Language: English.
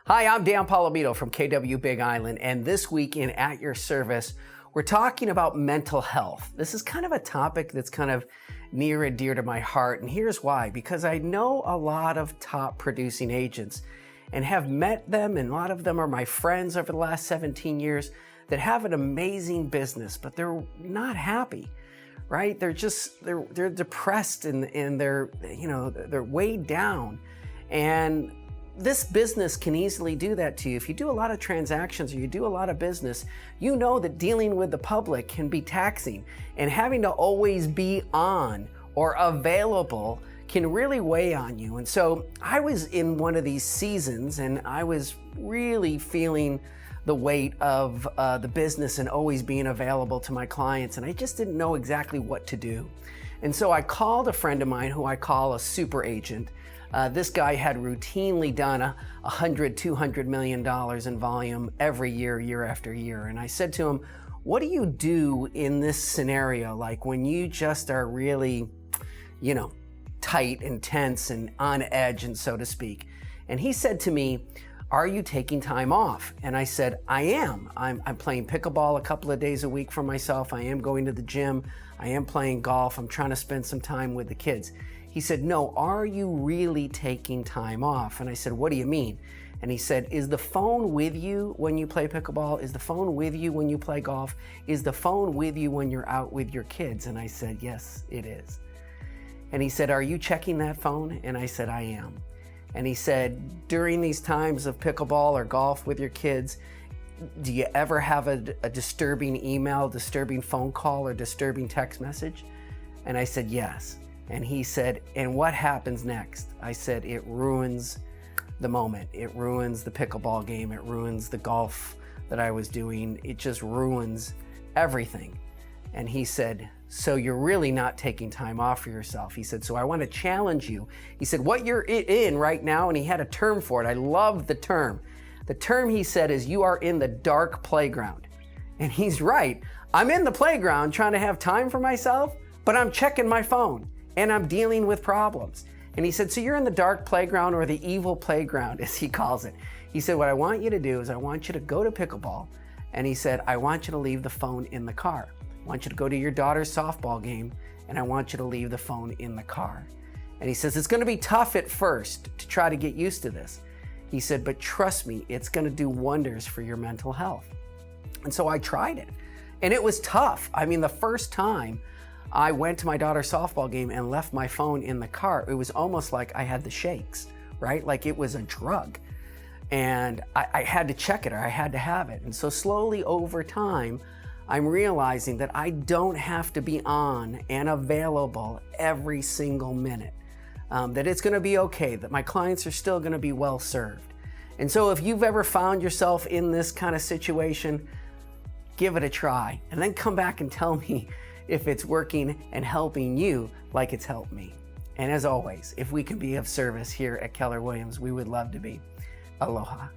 Hi, I'm Dan Polimino from KW Big Island, and this week in At Your Service, we're talking about mental health. This is kind of a topic that's kind of near and dear to my heart, and here's why. Because I know a lot of top producing agents and have met them, and a lot of them are my friends over the last 17 years that have an amazing business, but they're not happy, right? They're depressed and they're weighed down. And this business can easily do that to you. If you do a lot of transactions or you do a lot of business, you know that dealing with the public can be taxing, and having to always be on or available can really weigh on you. And so I was in one of these seasons and I was really feeling the weight of the business and always being available to my clients, and I just didn't know exactly what to do. And so I called a friend of mine who I call a super agent. This guy had routinely done $100–200 million in volume every year, year after year. And I said to him, what do you do in this scenario? Like when you just are really, tight and tense and on edge, and so to speak. And he said to me, are you taking time off? And I said, I am. I'm playing pickleball a couple of days a week for myself. I am going to the gym. I am playing golf. I'm trying to spend some time with the kids. He said, no, are you really taking time off? And I said, what do you mean? And he said, is the phone with you when you play pickleball? Is the phone with you when you play golf? Is the phone with you when you're out with your kids? And I said, yes, it is. And he said, are you checking that phone? And I said, I am. And he said, during these times of pickleball or golf with your kids, do you ever have a disturbing email, disturbing phone call, or disturbing text message? And I said, yes. And he said, and what happens next? I said, it ruins the moment. It ruins the pickleball game. It ruins the golf that I was doing. It just ruins everything. And he said, so you're really not taking time off for yourself. He said, so I want to challenge you. He said, what you're in right now, and he had a term for it. I love the term. The term, he said, is you are in the dark playground. And he's right. I'm in the playground trying to have time for myself, but I'm checking my phone and I'm dealing with problems. And he said, so you're in the dark playground, or the evil playground, as he calls it. He said, what I want you to do is I want you to go to pickleball. And he said, I want you to leave the phone in the car. I want you to go to your daughter's softball game, and I want you to leave the phone in the car. And he says, it's going to be tough at first to try to get used to this. He said, but trust me, it's going to do wonders for your mental health. And so I tried it, and it was tough. I mean, the first time I went to my daughter's softball game and left my phone in the car, it was almost like I had the shakes, right? Like it was a drug. And I had to check it, or I had to have it. And so slowly over time, I'm realizing that I don't have to be on and available every single minute, that it's going to be okay, that my clients are still going to be well served. And so if you've ever found yourself in this kind of situation, give it a try, and then come back and tell me if it's working and helping you like it's helped me. And as always, if we can be of service here at Keller Williams, we would love to be. Aloha.